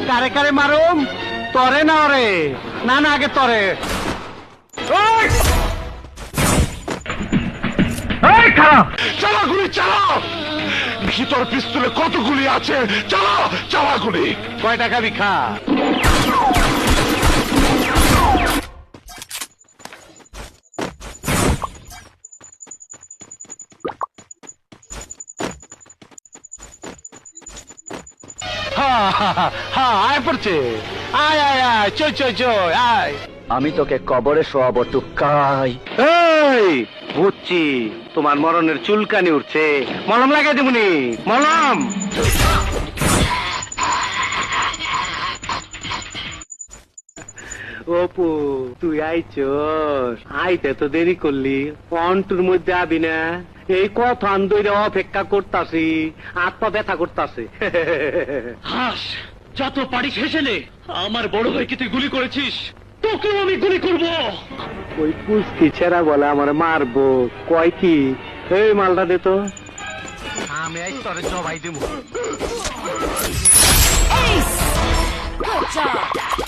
কারে কারে মারুম? তরে না ওরে? না না, আগে তরে। চালা গুলি চালাও। ভিতর পিস্তলে কত গুলি আছে? চালাও চালা গুলি। কয় টাকা বিখা? আয় পড়ছে। আয় আয় আয়, চই চই চই আয়। আমি তোকে কবরে শোয়াবো টুকাই। এই বুঝছি, তোমার মরণের চুলকানি উঠছে। মলম লাগাই দেবনি, মলম। অপু, তুই আইছস? আইতে তো দেরি করলি, অন্টুর মধ্যে আবি না? এই কথা আন্দোলন অপেক্ষা করতাছি, হাত পা ব্যথা করতাছে। হাস, যত পারিস হেসে নে। আমার বড় ভাইকে তুই গুলি করেছিস, তোকেও আমি গুলি করব। ওই পুষ্টি ছেড়া বলে আমার মারবো, কয় কি? এই মালটা দে তো। আমি আজ তোরে জবাই দেবো। Ace! Good job!